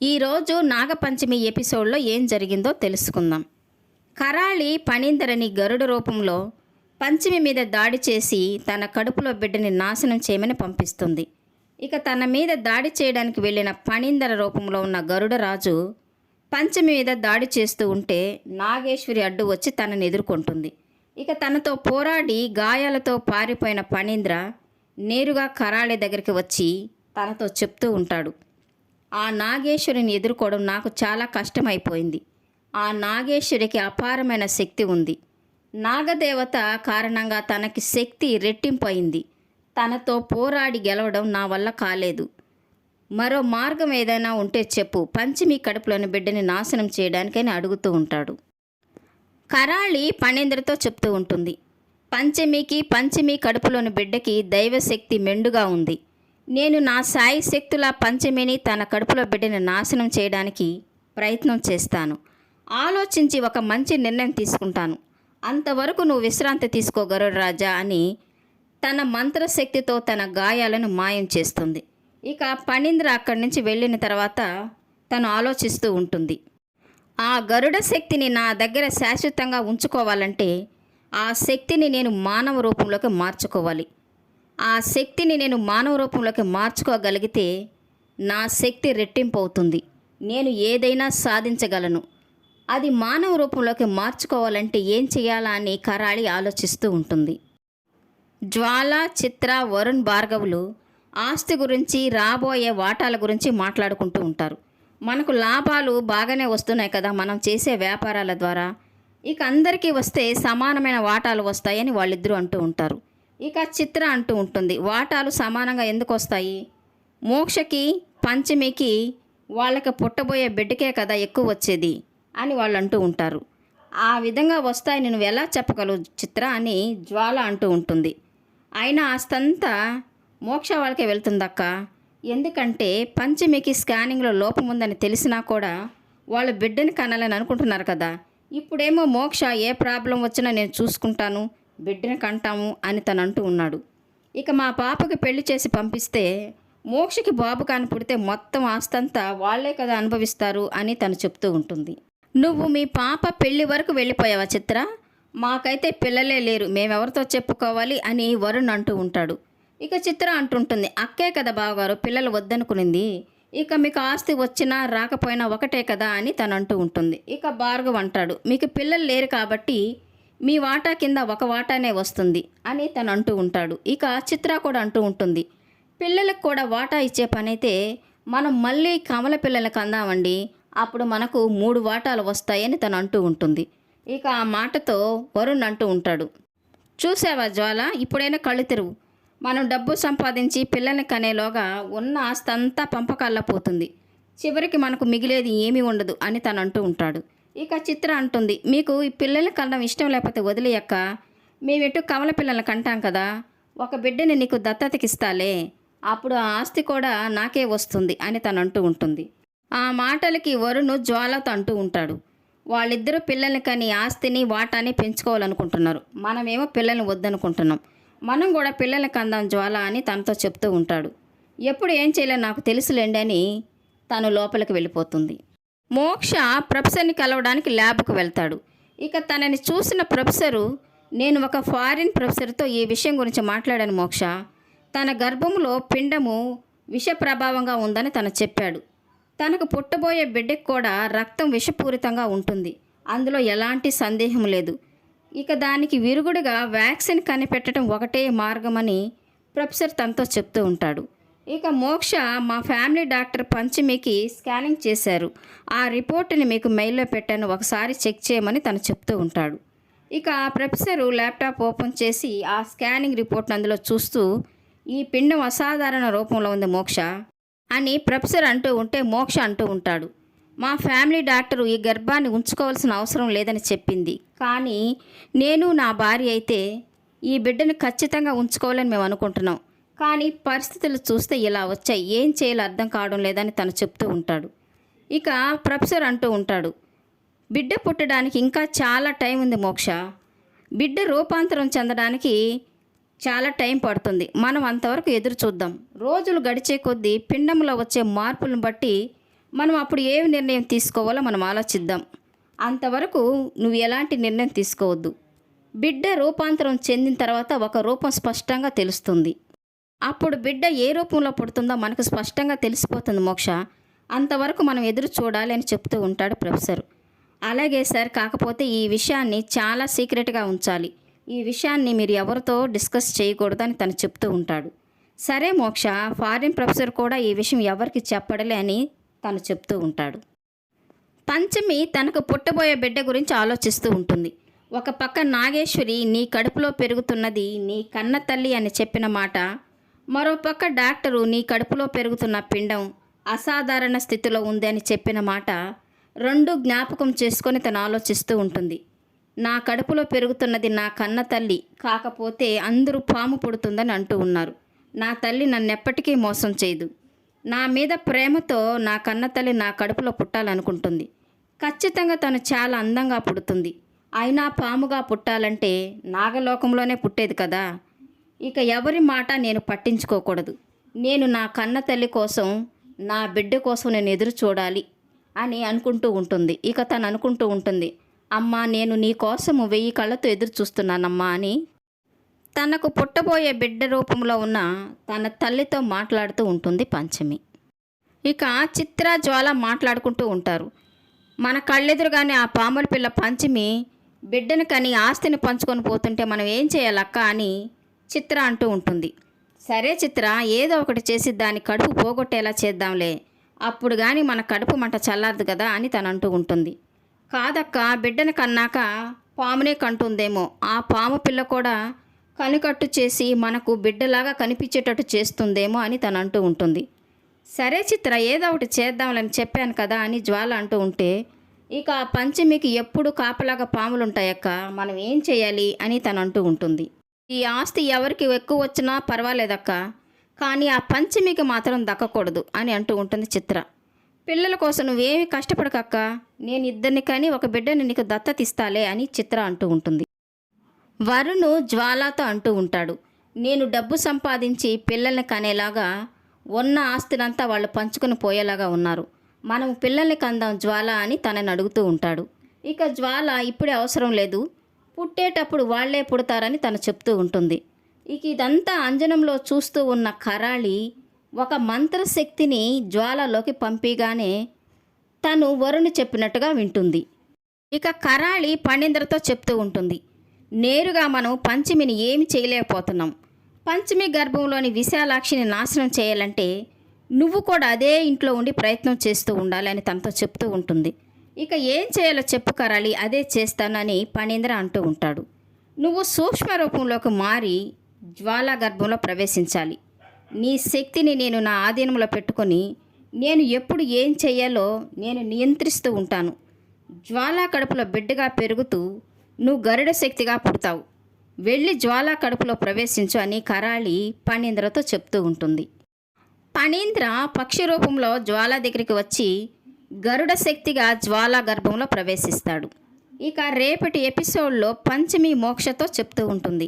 ఈరోజు నాగపంచమి ఎపిసోడ్లో ఏం జరిగిందో తెలుసుకుందాం. కరాళి పణీందరని గరుడ రూపంలో పంచమి మీద దాడి చేసి తన కడుపులో బిడ్డని నాశనం చేయమని పంపిస్తుంది. ఇక తన మీద దాడి చేయడానికి వెళ్ళిన పణీందర రూపంలో ఉన్న గరుడరాజు పంచమి మీద దాడి చేస్తూ ఉంటే నాగేశ్వరి అడ్డు వచ్చి తనని ఎదుర్కొంటుంది. ఇక తనతో పోరాడి గాయాలతో పారిపోయిన పణీంద్ర నేరుగా కరాళి దగ్గరికి వచ్చి తనతో చెప్తూ ఉంటాడు, ఆ నాగేశ్వరిని ఎదుర్కోవడం నాకు చాలా కష్టమైపోయింది. ఆ నాగేశ్వరికి అపారమైన శక్తి ఉంది. నాగదేవత కారణంగా తనకి శక్తి రెట్టింపు అయింది. తనతో పోరాడి గెలవడం నా వల్ల కాలేదు. మరో మార్గం ఏదైనా ఉంటే చెప్పు, పంచమి కడుపులోని బిడ్డని నాశనం చేయడానికని అడుగుతూ ఉంటాడు. కరాళి పణీంద్రతో చెప్తూ ఉంటుంది, పంచమి కడుపులోని బిడ్డకి దైవశక్తి మెండుగా ఉంది. నేను నా సాయి శక్తుల పంచమిని తన కడుపులో బిడ్డని నాశనం చేయడానికి ప్రయత్నం చేస్తాను. ఆలోచించి ఒక మంచి నిర్ణయం తీసుకుంటాను. అంతవరకు నువ్వు విశ్రాంతి తీసుకో గరుడరాజా అని తన మంత్రశక్తితో తన గాయాలను మాయం చేస్తుంది. ఇక పణీంద్ర అక్కడి నుంచి వెళ్ళిన తర్వాత తను ఆలోచిస్తూ ఉంటుంది, ఆ గరుడ శక్తిని నా దగ్గర శాశ్వతంగా ఉంచుకోవాలంటే ఆ శక్తిని నేను మానవ రూపంలోకి మార్చుకోవాలి. ఆ శక్తిని నేను మానవ రూపంలోకి మార్చుకోగలిగితే నా శక్తి రెట్టింపు అవుతుంది. నేను ఏదైనా సాధించగలను. అది మానవ రూపంలోకి మార్చుకోవాలంటే ఏం చేయాలా అని కరాళి ఆలోచిస్తూ ఉంటుంది. జ్వాల, చిత్ర, వరుణ్, భార్గవులు ఆస్తి గురించి, రాబోయే వాటాల గురించి మాట్లాడుకుంటూ ఉంటారు. మనకు లాభాలు బాగానే వస్తున్నాయి కదా మనం చేసే వ్యాపారాల ద్వారా, ఇక అందరికీ వస్తే సమానమైన వాటాలు వస్తాయని వాళ్ళిద్దరూ అంటూ ఉంటారు. ఇక చిత్ర అంటూ ఉంటుంది, వాటాలు సమానంగా ఎందుకు వస్తాయి? మోక్షకి, పంచమికి వాళ్ళకి పుట్టబోయే బిడ్డకే కదా ఎక్కువ వచ్చేది అని వాళ్ళు అంటూ ఉంటారు. ఆ విధంగా వస్తాయని నువ్వు ఎలా చెప్పగలవు చిత్ర అని జ్వాల అంటూ ఉంటుంది. అయినా ఆస్తంతా మోక్ష వాళ్ళకే వెళ్తుందక్క. ఎందుకంటే పంచమికి స్కానింగ్లో లోపం ఉందని తెలిసినా కూడా వాళ్ళు బిడ్డని కనాలని అనుకుంటున్నారు కదా. ఇప్పుడేమో మోక్ష ఏ ప్రాబ్లం వచ్చినా నేను చూసుకుంటాను, బిడ్డని కంటాము అని తను అంటూ ఉన్నాడు. ఇక మా పాపకి పెళ్లి చేసి పంపిస్తే మోక్షకి బాబు కాని పుడితే మొత్తం ఆస్తంతా వాళ్లే కదా అనుభవిస్తారు అని తను చెప్తూ ఉంటుంది. నువ్వు మీ పాప పెళ్లి వరకు వెళ్ళిపోయావా చిత్ర? మాకైతే పిల్లలే లేరు, మేమెవరితో చెప్పుకోవాలి అని వరుణ్ అంటూ ఉంటాడు. ఇక చిత్ర అంటుంటుంది, అక్కే కదా బావగారు పిల్లలు వద్దనుకునింది, ఇక మీకు ఆస్తి వచ్చినా రాకపోయినా ఒకటే కదా అని తను అంటూ ఉంటుంది. ఇక భార్గవ్ అంటాడు, మీకు పిల్లలు లేరు కాబట్టి మీ వాటా కింద ఒక వాటానే వస్తుంది అని తను అంటూ ఉంటాడు. ఇక చిత్ర కూడా అంటూ ఉంటుంది, పిల్లలకు కూడా వాటా ఇచ్చే పనైతే మనం మళ్ళీ కమల పిల్లలకు అందామండి, అప్పుడు మనకు 3 వాటాలు వస్తాయని తను అంటూ ఉంటుంది. ఇక ఆ మాటతో వరుణ్ అంటూ ఉంటాడు, చూసావా జ్వాల, ఇప్పుడైనా కళ్ళు తెరువు. మనం డబ్బు సంపాదించి పిల్లల్ని కనేలోగా ఉన్న ఆస్తి అంతా పంపకాల్లో పోతుంది, చివరికి మనకు మిగిలేది ఏమీ ఉండదు అని తను అంటూ ఉంటాడు. ఇక చిత్ర అంటుంది, మీకు ఈ పిల్లల్ని కనడం ఇష్టం లేకపోతే వదిలేయక్క, మేమెటు కమల పిల్లల్ని కంటాం కదా, ఒక బిడ్డని నీకు దత్తతకిస్తాలే, అప్పుడు ఆ ఆస్తి కూడా నాకే వస్తుంది అని తను అంటూ ఉంటుంది. ఆ మాటలకి వరుణ్ జ్వాలతో అంటూ ఉంటాడు, వాళ్ళిద్దరూ పిల్లల్ని కని ఆస్తిని వాటాని పెంచుకోవాలనుకుంటున్నారు, మనమేమో పిల్లల్ని వద్దనుకుంటున్నాం, మనం కూడా పిల్లల్ని కందాం జ్వాల అని తనతో చెప్తూ ఉంటాడు. ఎప్పుడు ఏం చేయలేని నాకు తెలుసులేండి అని తను లోపలికి వెళ్ళిపోతుంది. మోక్ష ప్రొఫెసర్ని కలవడానికి ల్యాబ్కు వెళ్తాడు. ఇక తనని చూసిన ప్రొఫెసరు, నేను ఒక ఫారిన్ ప్రొఫెసర్తో ఈ విషయం గురించి మాట్లాడాను మోక్ష, తన గర్భంలో పిండము విష ప్రభావంగా ఉందని తను చెప్పాడు. తనకు పుట్టబోయే బిడ్డకు కూడా రక్తం విషపూరితంగా ఉంటుంది, అందులో ఎలాంటి సందేహం లేదు. ఇక దానికి విరుగుడుగా వ్యాక్సిన్ కనిపెట్టడం ఒకటే మార్గమని ప్రొఫెసర్ తనతో చెప్తూ ఉంటాడు. ఇక మోక్ష, మా ఫ్యామిలీ డాక్టర్ పంచమికి స్కానింగ్ చేశారు, ఆ రిపోర్ట్ని మీకు మెయిల్లో పెట్టాను, ఒకసారి చెక్ చేయమని తను చెప్తూ ఉంటాడు. ఇక ఆ ప్రొఫెసరు ల్యాప్టాప్ ఓపెన్ చేసి ఆ స్కానింగ్ రిపోర్ట్ని అందులో చూస్తూ, ఈ పిండం అసాధారణ రూపంలో ఉంది మోక్ష అని ప్రొఫెసర్ అంటూ ఉంటే మోక్ష అంటూ ఉంటాడు, మా ఫ్యామిలీ డాక్టరు ఈ గర్భాన్ని ఉంచుకోవాల్సిన అవసరం లేదని చెప్పింది, కానీ నేను నా భార్య అయితే ఈ బిడ్డను ఖచ్చితంగా ఉంచుకోవాలని మేము అనుకుంటున్నాం, కానీ పరిస్థితులు చూస్తే ఇలా వచ్చాయి, ఏం చేయాలో అర్థం కావడం లేదని తను చెప్తూ ఉంటాడు. ఇక ప్రొఫెసర్ అంటూ ఉంటాడు, బిడ్డ పుట్టడానికి ఇంకా చాలా టైం ఉంది మోక్ష, బిడ్డ రూపాంతరం చెందడానికి చాలా టైం పడుతుంది, మనం అంతవరకు ఎదురు చూద్దాం. రోజులు గడిచే కొద్దీ పిండంలో వచ్చే మార్పులను బట్టి మనం అప్పుడు ఏ నిర్ణయం తీసుకోవాలో మనం ఆలోచిద్దాం. అంతవరకు నువ్వు ఎలాంటి నిర్ణయం తీసుకోవద్దు. బిడ్డ రూపాంతరం చెందిన తర్వాత ఒక రూపం స్పష్టంగా తెలుస్తుంది. అప్పుడు బిడ్డ ఏ రూపంలో పుడుతుందో మనకు స్పష్టంగా తెలిసిపోతుంది మోక్ష. అంతవరకు మనం ఎదురు చూడాలి అని చెప్తూ ఉంటాడు ప్రొఫెసర్. అలాగే సార్, కాకపోతే ఈ విషయాన్ని చాలా సీక్రెట్గా ఉంచాలి. ఈ విషయాన్ని మీరు ఎవరితో డిస్కస్ చేయకూడదని తను చెప్తూ ఉంటాడు. సరే మోక్ష, ఫారిన్ ప్రొఫెసర్ కూడా ఈ విషయం ఎవరికి చెప్పడలే అని తను చెప్తూ ఉంటాడు. పంచమి తనకు పుట్టబోయే బిడ్డ గురించి ఆలోచిస్తూ ఉంటుంది. ఒక పక్క నాగేశ్వరి నీ కడుపులో పెరుగుతున్నది నీ కన్న తల్లి అని చెప్పిన మాట, మరోపక్క డాక్టరు నీ కడుపులో పెరుగుతున్న పిండం అసాధారణ స్థితిలో ఉంది అని చెప్పిన మాట రెండు జ్ఞాపకం చేసుకొని తను ఆలోచిస్తూ ఉంటుంది. నా కడుపులో పెరుగుతున్నది నా కన్న తల్లి, కాకపోతే అందరూ పాము పుడుతుందని అంటూ ఉన్నారు. నా తల్లి నన్నెప్పటికీ మోసం చేయదు. నా మీద ప్రేమతో నా కన్న తల్లి నా కడుపులో పుట్టాలనుకుంటుంది. ఖచ్చితంగా తను చాలా అందంగా పుడుతుంది. అయినా పాముగా పుట్టాలంటే నాగలోకంలోనే పుట్టేది కదా. ఇక ఎవరి మాట నేను పట్టించుకోకూడదు. నేను నా కన్న తల్లి కోసం, నా బిడ్డ కోసం నేను ఎదురు చూడాలి అని అనుకుంటూ ఉంటుంది. ఇక తను అనుకుంటూ ఉంటుంది, అమ్మా నేను నీ కోసము 1000 కళ్ళతో ఎదురు చూస్తున్నానమ్మా అని తనకు పుట్టబోయే బిడ్డ రూపంలో ఉన్న తన తల్లితో మాట్లాడుతూ ఉంటుంది పంచమి. ఇక చిత్ర, జ్వాల మాట్లాడుకుంటూ ఉంటారు. మన కళ్ళెదురుగానే ఆ పాముల పిల్ల పంచమి బిడ్డను కని ఆస్తిని పంచుకొని పోతుంటే మనం ఏం చేయాలక్క అని చిత్ర అంటూ ఉంటుంది. సరే చిత్ర, ఏదో ఒకటి చేసి దాని కడుపు పోగొట్టేలా చేద్దాంలే, అప్పుడు కానీ మన కడుపు మంట చల్లారదు కదా అని తను అంటూ ఉంటుంది. కాదక్క, బిడ్డను కన్నాక పామునే కంటుందేమో, ఆ పాము పిల్ల కూడా కనికట్టు చేసి మనకు బిడ్డలాగా కనిపించేటట్టు చేస్తుందేమో అని తను అంటూ ఉంటుంది. సరే చిత్ర, ఏదో ఒకటి చేద్దాంలని చెప్పాను కదా అని జ్వాల అంటూ ఉంటే, ఇక ఆ పంచమికి ఎప్పుడు కాపలాగా పాములు ఉంటాయక్క, మనం ఏం చేయాలి అని తను అంటూ ఉంటుంది. ఈ ఆస్తి ఎవరికి ఎక్కువ వచ్చినా పర్వాలేదక్క, కానీ ఆ పంచమికి మాత్రం దక్కకూడదు అని అంటూ ఉంటుంది చిత్ర. పిల్లల కోసం నువ్వేమి కష్టపడకక్క, నేను ఇద్దరిని కానీ ఒక బిడ్డని నీకు దత్తత ఇస్తాలే అని చిత్ర అంటూ ఉంటుంది. వరుణ్ జ్వాలతో అంటూ ఉంటాడు, నేను డబ్బు సంపాదించి పిల్లల్ని కనేలాగా ఉన్న ఆస్తినంతా వాళ్ళు పంచుకొని పోయేలాగా ఉన్నారు, మనం పిల్లల్ని కందాం జ్వాల అని తనని అడుగుతూ ఉంటాడు. ఇక జ్వాల ఇప్పుడే అవసరం లేదు, పుట్టేటప్పుడు వాళ్లే పుడతారని తను చెప్తూ ఉంటుంది. ఇక ఇదంతా అంజనంలో చూస్తూ ఉన్న కరాళి ఒక మంత్రశక్తిని జ్వాలలోకి పంపిగానే తను వరుణ్ చెప్పినట్టుగా వింటుంది. ఇక కరాళి ఫణీంద్రతో చెప్తూ ఉంటుంది, నేరుగా మనం పంచమిని ఏమి చేయలేకపోతున్నాం. పంచమి గర్భంలోని విశాలాక్షిని నాశనం చేయాలంటే నువ్వు కూడా అదే ఇంట్లో ఉండి ప్రయత్నం చేస్తూ ఉండాలి అని తనతో చెప్తూ ఉంటుంది. ఇక ఏం చేయాలో చెప్పు కరాళి, అదే చేస్తానని ఫణీంద్ర అంటూ ఉంటాడు. నువ్వు సూక్ష్మ రూపంలోకి మారి జ్వాలా గర్భంలో ప్రవేశించాలి. నీ శక్తిని నేను నా ఆధీనంలో పెట్టుకొని నేను ఎప్పుడు ఏం చేయాలో నేను నియంత్రిస్తూ ఉంటాను. జ్వాలా కడుపులో బిడ్డగా పెరుగుతూ నువ్వు గరుడ శక్తిగా పుడతావు. వెళ్ళి జ్వాలా కడుపులో ప్రవేశించు అని కరాళి ఫణీంద్రతో చెప్తూ ఉంటుంది. ఫణీంద్ర పక్షి రూపంలో జ్వాల దగ్గరికి వచ్చి గరుడ శక్తిగా జ్వాలా గర్భంలో ప్రవేశిస్తాడు. ఇక రేపటి ఎపిసోడ్లో పంచమి మోక్షతో చెప్తూ ఉంటుంది,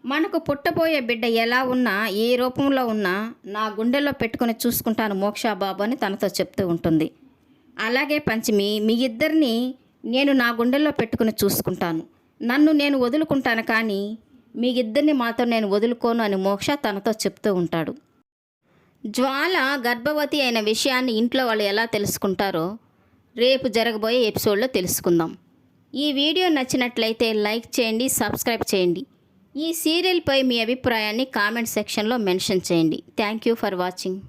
మనకు పుట్టబోయే బిడ్డ ఎలా ఉన్నా ఏ రూపంలో ఉన్నా నా గుండెల్లో పెట్టుకుని చూసుకుంటాను మోక్ష బాబు అని తనతో చెప్తూ ఉంటుంది. అలాగే పంచమి, మీ ఇద్దరిని నేను నా గుండెల్లో పెట్టుకుని చూసుకుంటాను, నన్ను నేను వదులుకుంటాను, కానీ మీ ఇద్దరిని మాత్రం నేను వదులుకోను అని మోక్ష తనతో చెప్తూ ఉంటాడు. జ్వాల గర్భవతి అయిన విషయాన్ని ఇంట్లో వాళ్ళు ఎలా తెలుసుకుంటారో రేపు జరగబోయే ఎపిసోడ్లో తెలుసుకుందాం. ఈ వీడియో నచ్చినట్లయితే లైక్ చేయండి, సబ్స్క్రైబ్ చేయండి. ఈ సీరియల్పై మీ అభిప్రాయాన్ని కామెంట్ సెక్షన్లో మెన్షన్ చేయండి. Thank you for watching.